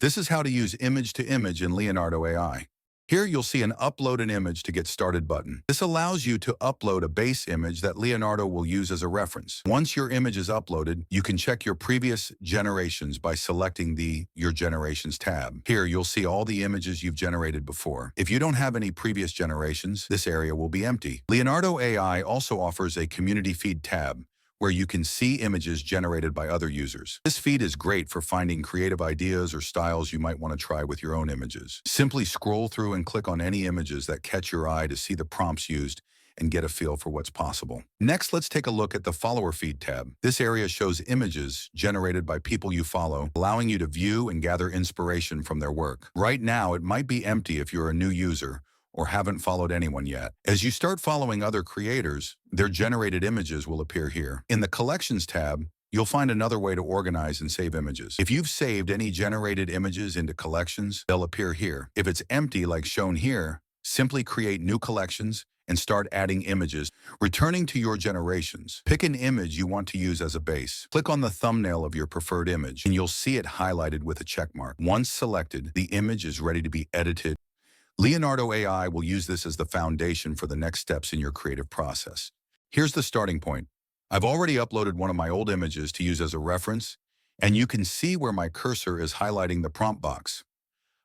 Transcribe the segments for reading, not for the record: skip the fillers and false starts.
This is how to use image to image in Leonardo AI. Here you'll see an Upload an Image to Get Started button. This allows you to upload a base image that Leonardo will use as a reference. Once your image is uploaded, you can check your previous generations by selecting the Your Generations tab. Here you'll see all the images you've generated before. If you don't have any previous generations, this area will be empty. Leonardo AI also offers a Community Feed tab, where you can see images generated by other users. This feed is great for finding creative ideas or styles you might want to try with your own images. Simply scroll through and click on any images that catch your eye to see the prompts used and get a feel for what's possible. Next, let's take a look at the Follower Feed tab. This area shows images generated by people you follow, allowing you to view and gather inspiration from their work. Right now, it might be empty if you're a new user or haven't followed anyone yet. As you start following other creators, their generated images will appear here. In the Collections tab, you'll find another way to organize and save images. If you've saved any generated images into collections, they'll appear here. If it's empty like shown here, simply create new collections and start adding images. Returning to your generations, pick an image you want to use as a base. Click on the thumbnail of your preferred image, and you'll see it highlighted with a check mark. Once selected, the image is ready to be edited. Leonardo AI will use this as the foundation for the next steps in your creative process. Here's the starting point. I've already uploaded one of my old images to use as a reference, and you can see where my cursor is highlighting the prompt box.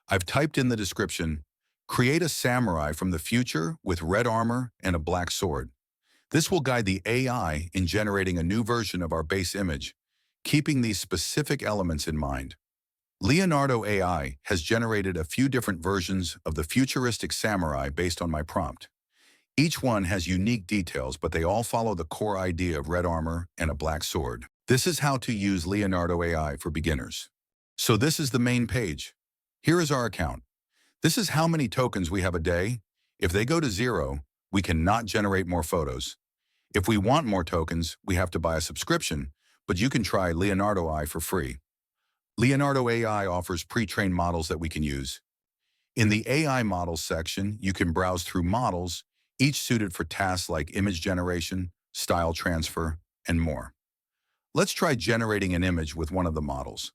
I've typed in the description, "Create a samurai from the future with red armor and a black sword." This will guide the AI in generating a new version of our base image, keeping these specific elements in mind. Leonardo AI has generated a few different versions of the futuristic samurai based on my prompt. Each one has unique details, but they all follow the core idea of red armor and a black sword. This is how to use Leonardo AI for beginners. So this is the main page. Here is our account. This is how many tokens we have a day. If they go to 0, we cannot generate more photos. If we want more tokens, we have to buy a subscription, but you can try Leonardo AI for free. Leonardo AI offers pre-trained models that we can use. In the AI Models section, you can browse through models, each suited for tasks like image generation, style transfer, and more. Let's try generating an image with one of the models.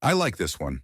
I like this one.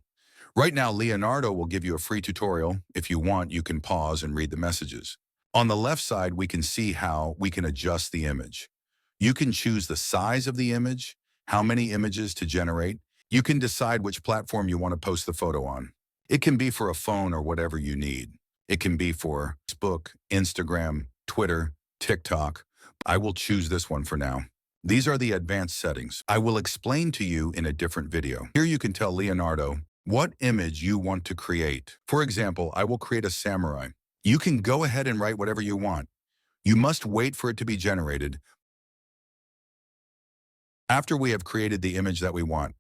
Right now, Leonardo will give you a free tutorial. If you want, you can pause and read the messages. On the left side, we can see how we can adjust the image. You can choose the size of the image, how many images to generate. You can decide which platform you want to post the photo on. It can be for a phone or whatever you need. It can be for Facebook, Instagram, Twitter, TikTok. I will choose this one for now. These are the advanced settings. I will explain to you in a different video. Here you can tell Leonardo what image you want to create. For example, I will create a samurai. You can go ahead and write whatever you want. You must wait for it to be generated. After we have created the image that we want,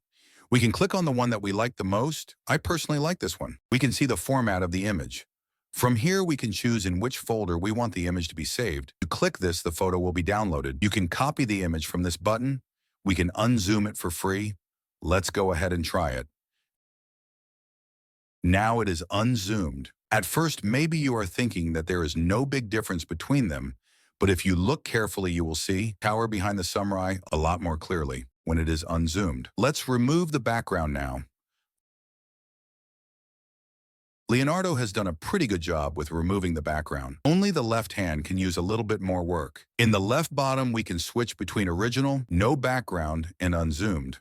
we can click on the one that we like the most. I personally like this one. We can see the format of the image. From here, we can choose in which folder we want the image to be saved. To click this, the photo will be downloaded. You can copy the image from this button. We can unzoom it for free. Let's go ahead and try it. Now it is unzoomed. At first, maybe you are thinking that there is no big difference between them, but if you look carefully, you will see tower behind the samurai a lot more clearly when it is unzoomed. Let's remove the background now. Leonardo has done a pretty good job with removing the background. Only the left hand can use a little bit more work. In the left bottom, we can switch between original, no background, and unzoomed.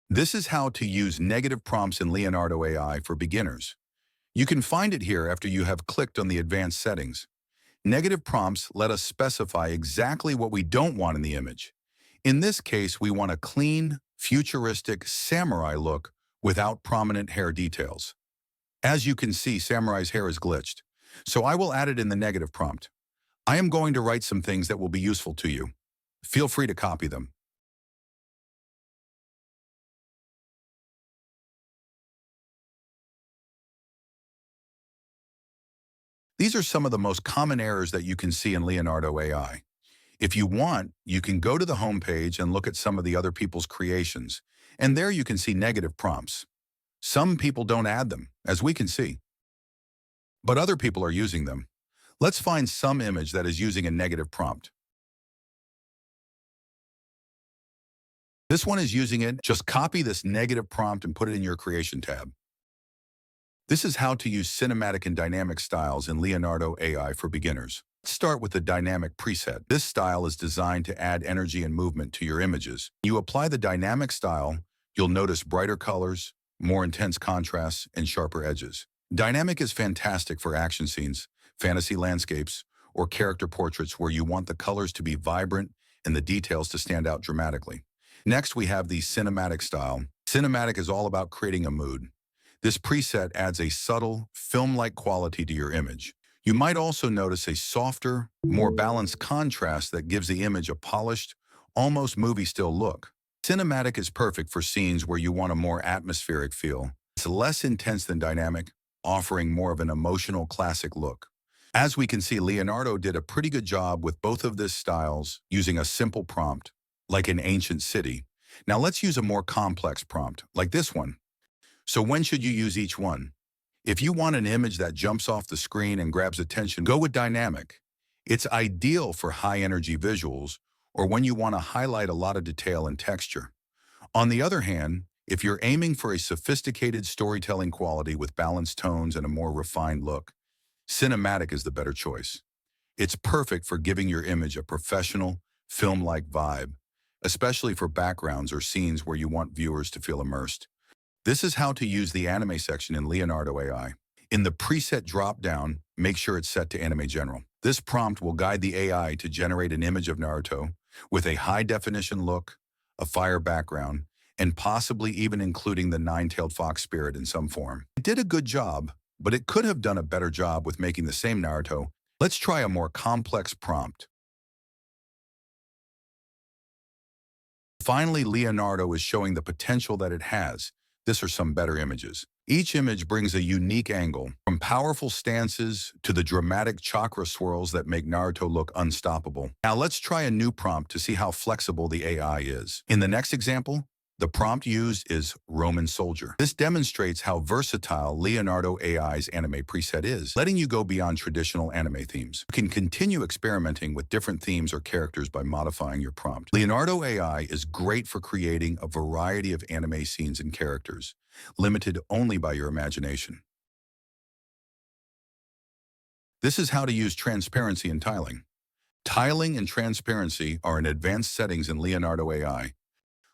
This is how to use negative prompts in Leonardo AI for beginners. You can find it here after you have clicked on the advanced settings. Negative prompts let us specify exactly what we don't want in the image. In this case, we want a clean, futuristic samurai look without prominent hair details. As you can see, samurai's hair is glitched, so I will add it in the negative prompt. I am going to write some things that will be useful to you. Feel free to copy them. These are some of the most common errors that you can see in Leonardo AI. If you want, you can go to the home page and look at some of the other people's creations, and there you can see negative prompts. Some people don't add them, as we can see, but other people are using them. Let's find some image that is using a negative prompt. This one is using it. Just copy this negative prompt and put it in your creation tab. This is how to use cinematic and dynamic styles in Leonardo AI for beginners. Let's start with the dynamic preset. This style is designed to add energy and movement to your images. When you apply the dynamic style, you'll notice brighter colors, more intense contrasts, and sharper edges. Dynamic is fantastic for action scenes, fantasy landscapes, or character portraits where you want the colors to be vibrant and the details to stand out dramatically. Next, we have the cinematic style. Cinematic is all about creating a mood. This preset adds a subtle, film-like quality to your image. You might also notice a softer, more balanced contrast that gives the image a polished, almost movie-still look. Cinematic is perfect for scenes where you want a more atmospheric feel. It's less intense than dynamic, offering more of an emotional classic look. As we can see, Leonardo did a pretty good job with both of these styles using a simple prompt, like an ancient city. Now let's use a more complex prompt, like this one. So when should you use each one? If you want an image that jumps off the screen and grabs attention, go with dynamic. It's ideal for high-energy visuals or when you want to highlight a lot of detail and texture. On the other hand, if you're aiming for a sophisticated storytelling quality with balanced tones and a more refined look, cinematic is the better choice. It's perfect for giving your image a professional, film-like vibe, especially for backgrounds or scenes where you want viewers to feel immersed. This is how to use the anime section in Leonardo AI. In the preset drop-down, make sure it's set to Anime General. This prompt will guide the AI to generate an image of Naruto with a high-definition look, a fire background, and possibly even including the nine-tailed fox spirit in some form. It did a good job, but it could have done a better job with making the same Naruto. Let's try a more complex prompt. Finally, Leonardo is showing the potential that it has. This are some better images. Each image brings a unique angle, from powerful stances to the dramatic chakra swirls that make Naruto look unstoppable. Now let's try a new prompt to see how flexible the AI is. In the next example, the prompt used is Roman soldier. This demonstrates how versatile Leonardo AI's anime preset is, letting you go beyond traditional anime themes. You can continue experimenting with different themes or characters by modifying your prompt. Leonardo AI is great for creating a variety of anime scenes and characters, limited only by your imagination. This is how to use transparency and tiling. Tiling and transparency are in advanced settings in Leonardo AI,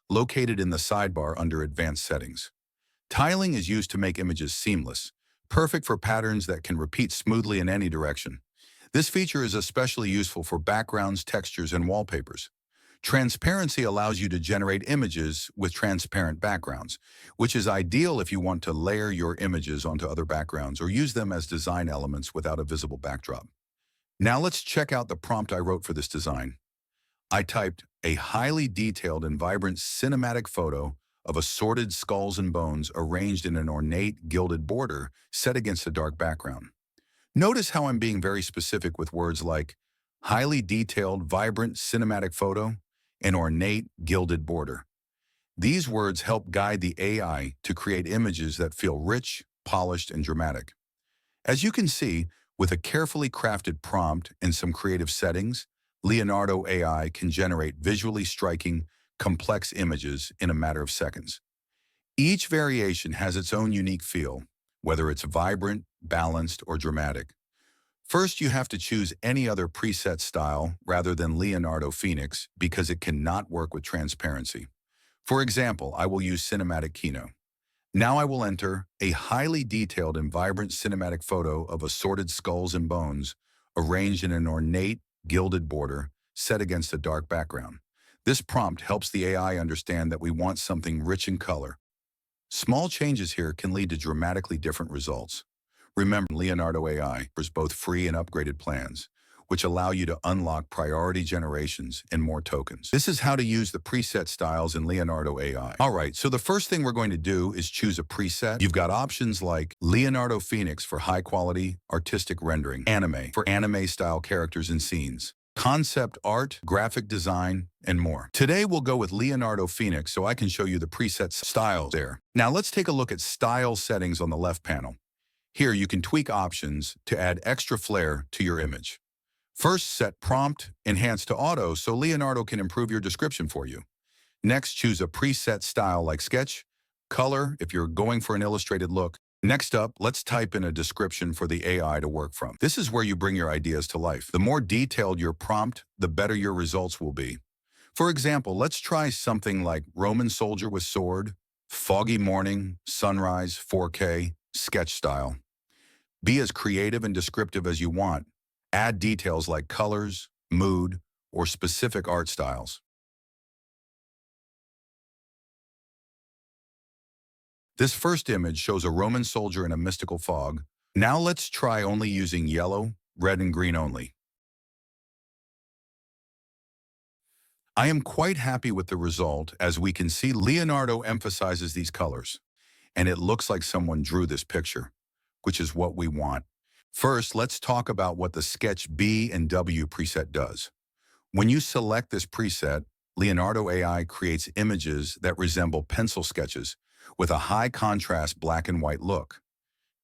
located in the sidebar under Advanced Settings. Tiling is used to make images seamless, perfect for patterns that can repeat smoothly in any direction. This feature is especially useful for backgrounds, textures, and wallpapers. Transparency allows you to generate images with transparent backgrounds, which is ideal if you want to layer your images onto other backgrounds or use them as design elements without a visible backdrop. Now let's check out the prompt I wrote for this design. I typed a highly detailed and vibrant cinematic photo of assorted skulls and bones arranged in an ornate gilded border set against a dark background. Notice how I'm being very specific with words like highly detailed, vibrant cinematic photo and ornate gilded border. These words help guide the AI to create images that feel rich, polished, and dramatic. As you can see, with a carefully crafted prompt and some creative settings, Leonardo AI can generate visually striking, complex images in a matter of seconds. Each variation has its own unique feel, whether it's vibrant, balanced, or dramatic. First, you have to choose any other preset style rather than Leonardo Phoenix because it cannot work with transparency. For example, I will use Cinematic Kino. Now I will enter a highly detailed and vibrant cinematic photo of assorted skulls and bones arranged in an ornate, gilded border set against a dark background. This prompt helps the AI understand that we want something rich in color. Small changes here can lead to dramatically different results. Remember, Leonardo AI offers both free and upgraded plans, which allow you to unlock priority generations and more tokens. This is how to use the preset styles in Leonardo AI. All right, so the first thing we're going to do is choose a preset. You've got options like Leonardo Phoenix for high-quality, artistic rendering, anime for anime-style characters and scenes, concept art, graphic design, and more. Today, we'll go with Leonardo Phoenix so I can show you the preset styles there. Now, let's take a look at style settings on the left panel. Here, you can tweak options to add extra flair to your image. First, set prompt enhance to auto so Leonardo can improve your description for you. Next, choose a preset style like sketch, color if you're going for an illustrated look. Next up, let's type in a description for the AI to work from. This is where you bring your ideas to life. The more detailed your prompt, the better your results will be. For example, let's try something like Roman soldier with sword, foggy morning, sunrise, 4K, sketch style. Be as creative and descriptive as you want. Add details like colors, mood, or specific art styles. This first image shows a Roman soldier in a mystical fog. Now let's try only using yellow, red, and green only. I am quite happy with the result. As we can see, Leonardo emphasizes these colors, and it looks like someone drew this picture, which is what we want. First, let's talk about what the Sketch B and W preset does. When you select this preset, Leonardo AI creates images that resemble pencil sketches with a high contrast black and white look.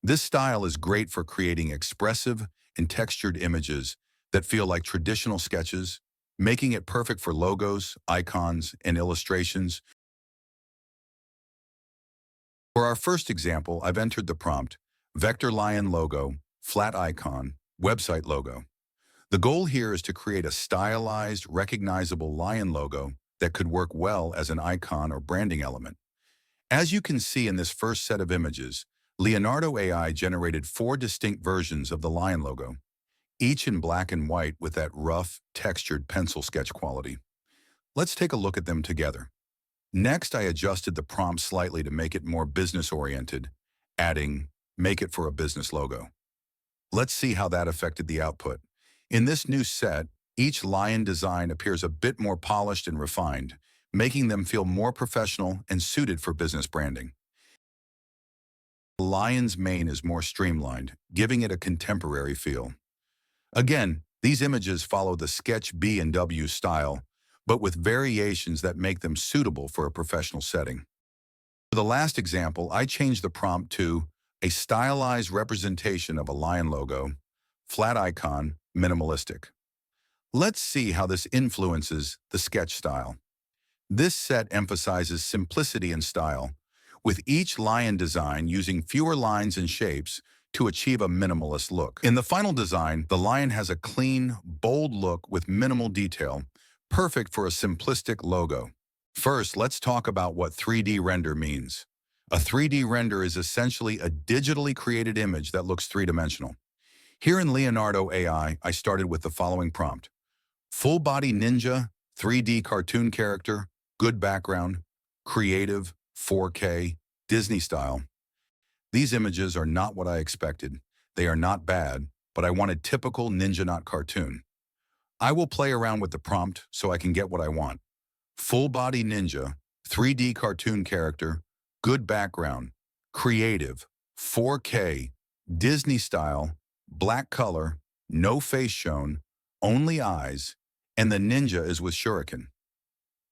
This style is great for creating expressive and textured images that feel like traditional sketches, making it perfect for logos, icons, and illustrations. For our first example, I've entered the prompt, vector lion logo, flat icon, website logo. The goal here is to create a stylized, recognizable lion logo that could work well as an icon or branding element. As you can see in this first set of images, Leonardo AI generated 4 distinct versions of the lion logo, each in black and white with that rough, textured pencil sketch quality. Let's take a look at them together. Next, I adjusted the prompt slightly to make it more business-oriented, adding, "Make it for a business logo." Let's see how that affected the output. In this new set, each lion design appears a bit more polished and refined, making them feel more professional and suited for business branding. The lion's mane is more streamlined, giving it a contemporary feel. Again, these images follow the Sketch B and W style, but with variations that make them suitable for a professional setting. For the last example, I changed the prompt to a stylized representation of a lion logo, flat icon, minimalistic. Let's see how this influences the sketch style. This set emphasizes simplicity and style, with each lion design using fewer lines and shapes to achieve a minimalist look. In the final design, the lion has a clean, bold look with minimal detail, perfect for a simplistic logo. First, let's talk about what 3D render means. A 3D render is essentially a digitally created image that looks three-dimensional. Here in Leonardo AI, I started with the following prompt: full body ninja, 3D cartoon character, good background, creative, 4K, Disney style. These images are not what I expected. They are not bad, but I wanted typical ninja, not cartoon. I will play around with the prompt so I can get what I want. Full body ninja, 3D cartoon character, good background, creative, 4K, Disney style, black color, no face shown, only eyes, and the ninja is with shuriken.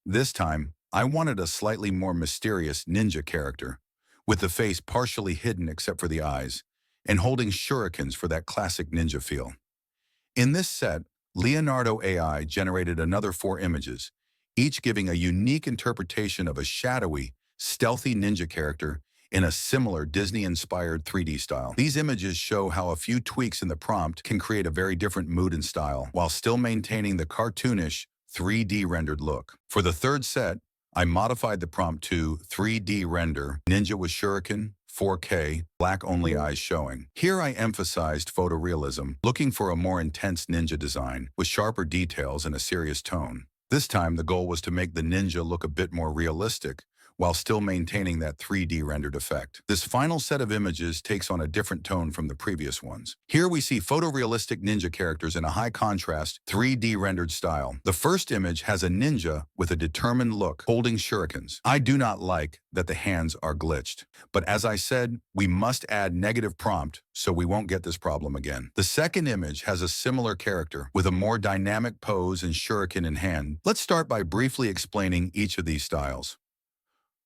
This time, I wanted a slightly more mysterious ninja character, with the face partially hidden except for the eyes, and holding shurikens for that classic ninja feel. In this set, Leonardo AI generated another 4 images, each giving a unique interpretation of a shadowy, stealthy ninja character in a similar Disney-inspired 3D style. These images show how a few tweaks in the prompt can create a very different mood and style, while still maintaining the cartoonish, 3D rendered look. For the third set, I modified the prompt to 3D render, ninja with shuriken, 4K, black only eyes showing. Here I emphasized photorealism, looking for a more intense ninja design with sharper details and a serious tone. This time the goal was to make the ninja look a bit more realistic, while still maintaining that 3D rendered effect. This final set of images takes on a different tone from the previous ones. Here we see photorealistic ninja characters in a high-contrast, 3D rendered style. The first image has a ninja with a determined look, holding shurikens. I do not like that the hands are glitched, but as I said, we must add negative prompt so we won't get this problem again. The second image has a similar character with a more dynamic pose and shuriken in hand. Let's start by briefly explaining each of these styles.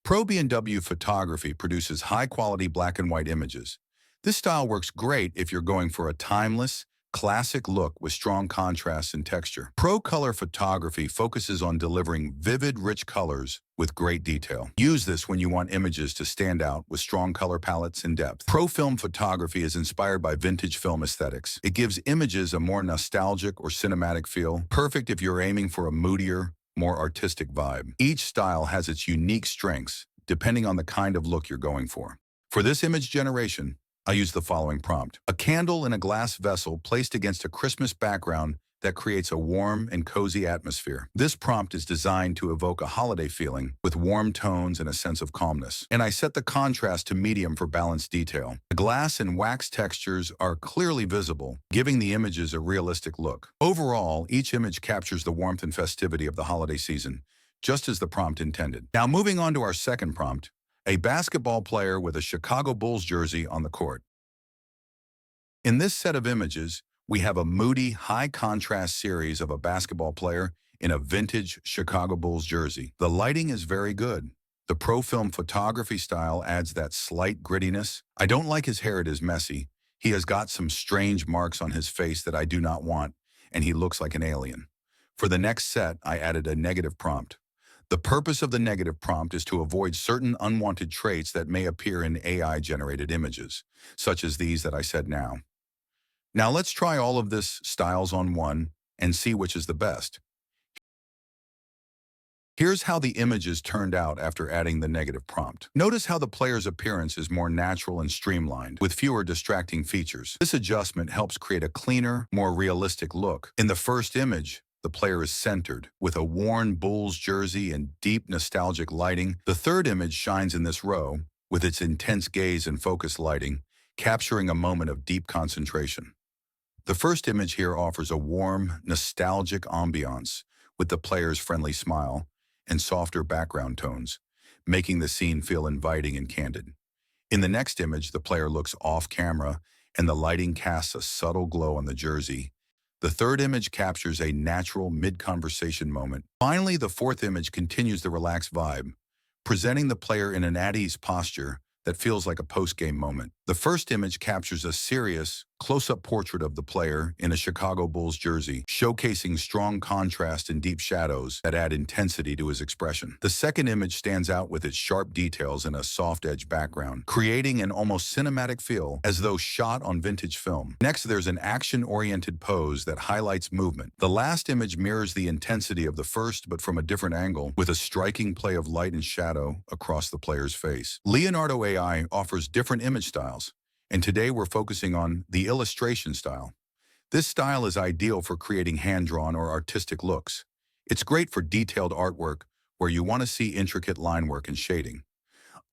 Pro B&W Photography produces high-quality black and white images. This style works great if you're going for a timeless, classic look with strong contrasts and texture. Pro color photography focuses on delivering vivid, rich colors with great detail. Use this when you want images to stand out with strong color palettes and depth. Pro film photography is inspired by vintage film aesthetics. It gives images a more nostalgic or cinematic feel, perfect if you're aiming for a moodier, more artistic vibe. Each style has its unique strengths, depending on the kind of look you're going for. For this image generation, I use the following prompt. A candle in a glass vessel placed against a Christmas background that creates a warm and cozy atmosphere. This prompt is designed to evoke a holiday feeling with warm tones and a sense of calmness. And I set the contrast to medium for balanced detail. The glass and wax textures are clearly visible, giving the images a realistic look. Overall, each image captures the warmth and festivity of the holiday season, just as the prompt intended. Now moving on to our second prompt, a basketball player with a Chicago Bulls jersey on the court. In this set of images, we have a moody, high-contrast series of a basketball player in a vintage Chicago Bulls jersey. The lighting is very good. The pro film photography style adds that slight grittiness. I don't like his hair, it is messy. He has got some strange marks on his face that I do not want, and he looks like an alien. For the next set, I added a negative prompt. The purpose of the negative prompt is to avoid certain unwanted traits that may appear in AI-generated images, such as these that I said now. Now let's try all of this styles on one and see which is the best. Here's how the images turned out after adding the negative prompt. Notice how the player's appearance is more natural and streamlined, with fewer distracting features. This adjustment helps create a cleaner, more realistic look. In the first image, the player is centered, with a worn Bulls jersey and deep nostalgic lighting. The third image shines in this row, with its intense gaze and focused lighting, capturing a moment of deep concentration. The first image here offers a warm, nostalgic ambiance, with the player's friendly smile and softer background tones, making the scene feel inviting and candid. In the next image, the player looks off-camera, and the lighting casts a subtle glow on the jersey. The third image captures a natural mid-conversation moment. Finally, the fourth image continues the relaxed vibe, presenting the player in an at-ease posture that feels like a post-game moment. The first image captures a serious, close-up portrait of the player in a Chicago Bulls jersey, showcasing strong contrast and deep shadows that add intensity to his expression. The second image stands out with its sharp details and a soft-edge background, creating an almost cinematic feel as though shot on vintage film. Next, there's an action-oriented pose that highlights movement. The last image mirrors the intensity of the first, but from a different angle, with a striking play of light and shadow across the player's face. Leonardo AI offers different image styles, and today we're focusing on the illustration style. This style is ideal for creating hand-drawn or artistic looks. It's great for detailed artwork where you want to see intricate line work and shading.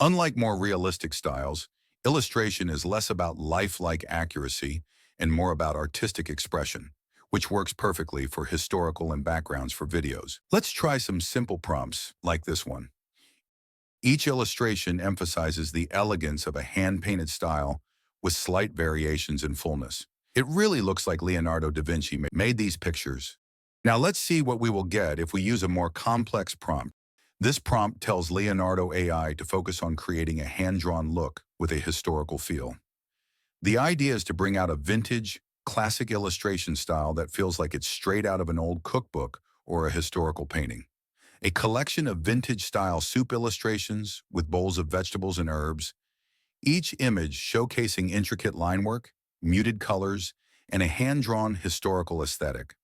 Unlike more realistic styles, illustration is less about lifelike accuracy and more about artistic expression, which works perfectly for historical and backgrounds for videos. Let's try some simple prompts like this one. Each illustration emphasizes the elegance of a hand-painted style with slight variations in fullness. It really looks like Leonardo da Vinci made these pictures. Now let's see what we will get if we use a more complex prompt. This prompt tells Leonardo AI to focus on creating a hand-drawn look with a historical feel. The idea is to bring out a vintage, classic illustration style that feels like it's straight out of an old cookbook or a historical painting. A collection of vintage-style soup illustrations with bowls of vegetables and herbs, each image showcasing intricate line work, muted colors, and a hand-drawn historical aesthetic.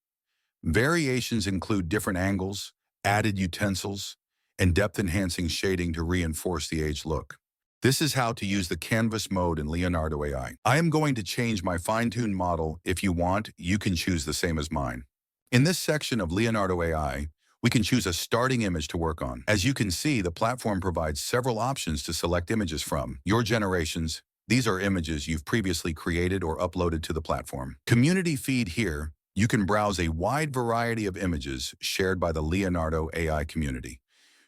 Variations include different angles, added utensils, and depth-enhancing shading to reinforce the aged look. This is how to use the canvas mode in Leonardo AI. I am going to change my fine-tuned model. If you want, you can choose the same as mine. In this section of Leonardo AI, we can choose a starting image to work on. As you can see, the platform provides several options to select images from. Your generations, these are images you've previously created or uploaded to the platform. Community feed here, you can browse a wide variety of images shared by the Leonardo AI community.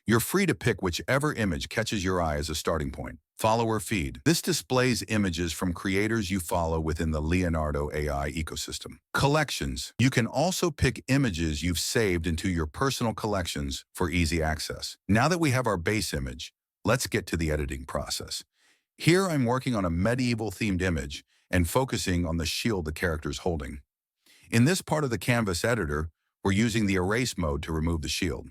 You're free to pick whichever image catches your eye as a starting point. Follower feed. This displays images from creators you follow within the Leonardo AI ecosystem. Collections. You can also pick images you've saved into your personal collections for easy access. Now that we have our base image, let's get to the editing process. Here I'm working on a medieval-themed image and focusing on the shield the character's holding. In this part of the canvas editor, we're using the erase mode to remove the shield.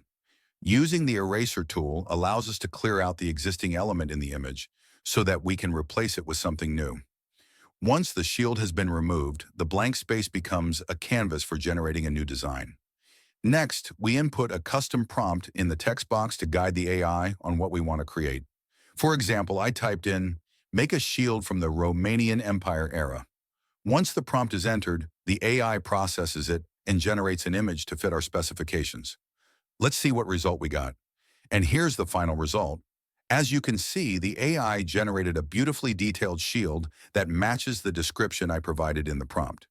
Using the eraser tool allows us to clear out the existing element in the image so that we can replace it with something new. Once the shield has been removed, the blank space becomes a canvas for generating a new design. Next, we input a custom prompt in the text box to guide the AI on what we want to create. For example, I typed in, "Make a shield from the Romanian Empire era." Once the prompt is entered, the AI processes it and generates an image to fit our specifications. Let's see what result we got. And here's the final result. As you can see, the AI generated a beautifully detailed shield that matches the description I provided in the prompt.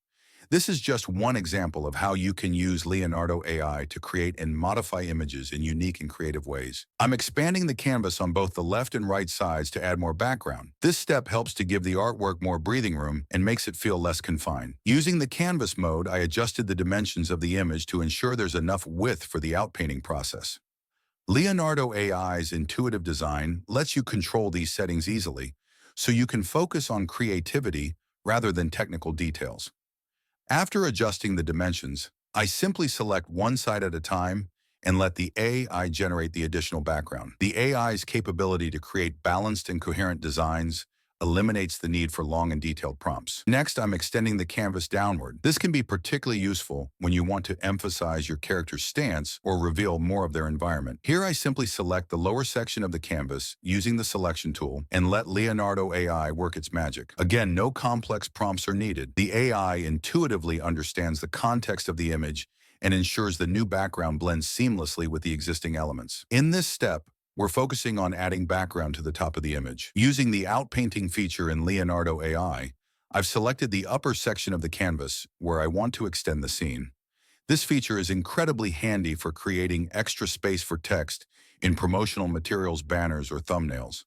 This is just one example of how you can use Leonardo AI to create and modify images in unique and creative ways. I'm expanding the canvas on both the left and right sides to add more background. This step helps to give the artwork more breathing room and makes it feel less confined. Using the canvas mode, I adjusted the dimensions of the image to ensure there's enough width for the outpainting process. Leonardo AI's intuitive design lets you control these settings easily, so you can focus on creativity rather than technical details. After adjusting the dimensions, I simply select one side at a time and let the AI generate the additional background. The AI's capability to create balanced and coherent designs eliminates the need for long and detailed prompts. Next, I'm extending the canvas downward. This can be particularly useful when you want to emphasize your character's stance or reveal more of their environment. Here, I simply select the lower section of the canvas using the selection tool and let Leonardo AI work its magic. Again, no complex prompts are needed. The AI intuitively understands the context of the image and ensures the new background blends seamlessly with the existing elements. In this step, we're focusing on adding background to the top of the image. Using the outpainting feature in Leonardo AI, I've selected the upper section of the canvas where I want to extend the scene. This feature is incredibly handy for creating extra space for text in promotional materials, banners, or thumbnails.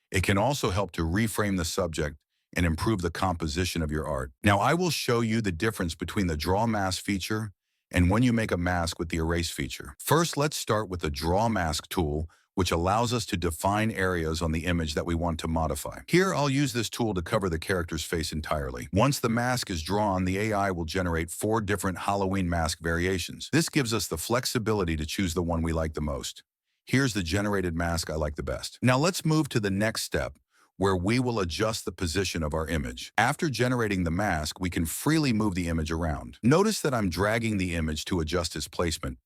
It can also help to reframe the subject and improve the composition of your art. Now, I will show you the difference between the Draw Mask feature and when you make a mask with the Erase feature. First, let's start with the Draw Mask tool, which allows us to define areas on the image that we want to modify. Here, I'll use this tool to cover the character's face entirely. Once the mask is drawn, the AI will generate 4 different Halloween mask variations. This gives us the flexibility to choose the one we like the most. Here's the generated mask I like the best. Now let's move to the next step, where we will adjust the position of our image. After generating the mask, we can freely move the image around. Notice that I'm dragging the image to adjust its placement.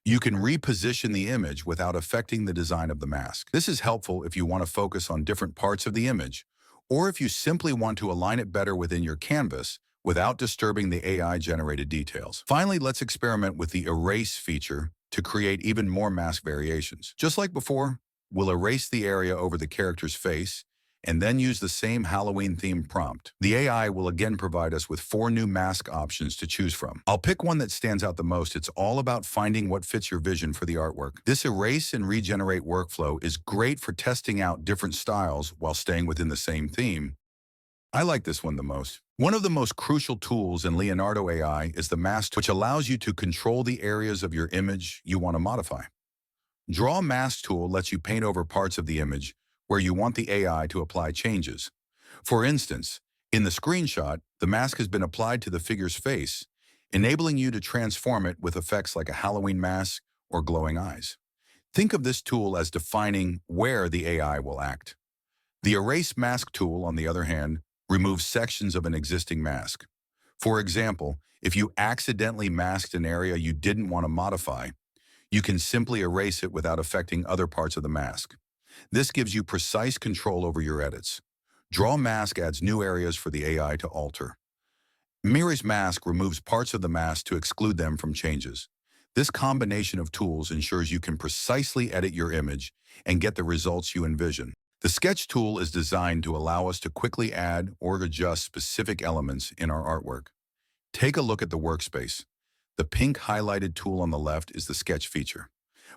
You can reposition the image without affecting the design of the mask. This is helpful if you want to focus on different parts of the image, or if you simply want to align it better within your canvas without disturbing the AI-generated details. Finally, let's experiment with the Erase feature to create even more mask variations. Just like before, we'll erase the area over the character's face and then use the same Halloween-themed prompt. The AI will again provide us with 4 new mask options to choose from. I'll pick one that stands out the most. It's all about finding what fits your vision for the artwork. This erase and regenerate workflow is great for testing out different styles while staying within the same theme. I like this one the most. One of the most crucial tools in Leonardo AI is the mask, which allows you to control the areas of your image you want to modify. Draw Mask tool lets you paint over parts of the image where you want the AI to apply changes. For instance, in the screenshot, the mask has been applied to the figure's face, enabling you to transform it with effects like a Halloween mask or glowing eyes. Think of this tool as defining where the AI will act. The Erase Mask tool, on the other hand, removes sections of an existing mask. For example, if you accidentally masked an area you didn't want to modify, you can simply erase it without affecting other parts of the mask. This gives you precise control over your edits. Draw Mask adds new areas for the AI to alter. Erase Mask removes parts of the mask to exclude them from changes. This combination of tools ensures you can precisely edit your image and get the results you envision. The Sketch tool is designed to allow us to quickly add or adjust specific elements in our artwork. Take a look at the workspace. The pink highlighted tool on the left is the Sketch feature.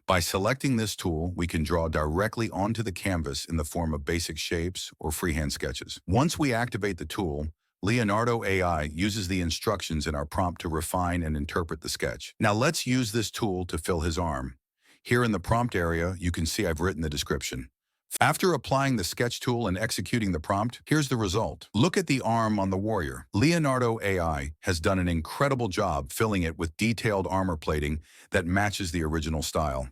By selecting this tool, we can draw directly onto the canvas in the form of basic shapes or freehand sketches. Once we activate the tool, Leonardo AI uses the instructions in our prompt to refine and interpret the sketch. Now let's use this tool to fill his arm. Here in the prompt area, you can see I've written the description. After applying the sketch tool and executing the prompt, here's the result. Look at the arm on the warrior. Leonardo AI has done an incredible job filling it with detailed armor plating that matches the original style.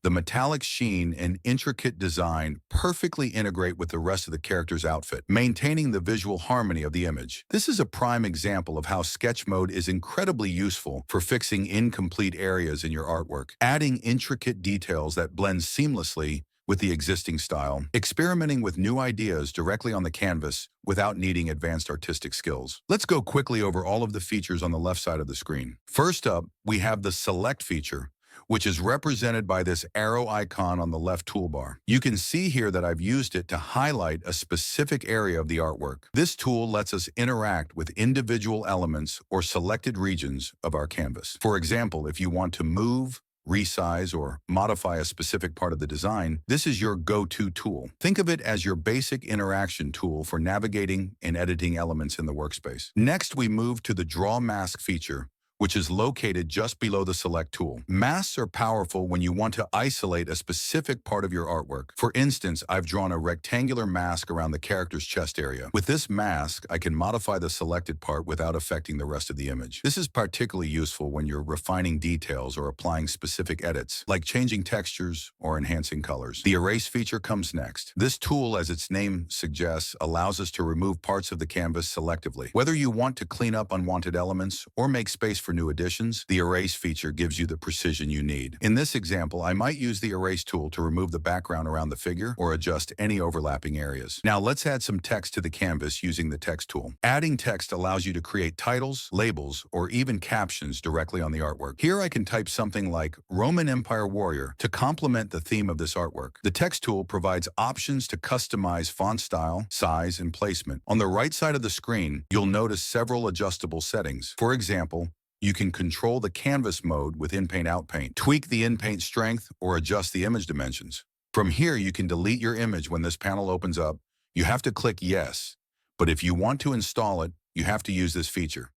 The metallic sheen and intricate design perfectly integrate with the rest of the character's outfit, maintaining the visual harmony of the image. This is a prime example of how sketch mode is incredibly useful for fixing incomplete areas in your artwork, adding intricate details that blend seamlessly with the existing style, experimenting with new ideas directly on the canvas without needing advanced artistic skills. Let's go quickly over all of the features on the left side of the screen. First up, we have the Select feature, which is represented by this arrow icon on the left toolbar. You can see here that I've used it to highlight a specific area of the artwork. This tool lets us interact with individual elements or selected regions of our canvas. For example, if you want to move, resize, or modify a specific part of the design, this is your go-to tool. Think of it as your basic interaction tool for navigating and editing elements in the workspace. Next, we move to the Draw Mask feature, which is located just below the Select tool. Masks are powerful when you want to isolate a specific part of your artwork. For instance, I've drawn a rectangular mask around the character's chest area. With this mask, I can modify the selected part without affecting the rest of the image. This is particularly useful when you're refining details or applying specific edits, like changing textures or enhancing colors. The Erase feature comes next. This tool, as its name suggests, allows us to remove parts of the canvas selectively. Whether you want to clean up unwanted elements or make space for new additions, the Erase feature gives you the precision you need. In this example, I might use the Erase tool to remove the background around the figure or adjust any overlapping areas. Now let's add some text to the canvas using the Text tool. Adding text allows you to create titles, labels, or even captions directly on the artwork. Here I can type something like Roman Empire Warrior to complement the theme of this artwork. The Text tool provides options to customize font style, size, and placement. On the right side of the screen, you'll notice several adjustable settings. For example, you can control the canvas mode with In-Paint Out-Paint, tweak the in-paint strength, or adjust the image dimensions. From here, you can delete your image when this panel opens up. You have to click Yes, but if you want to install it, you have to use this feature.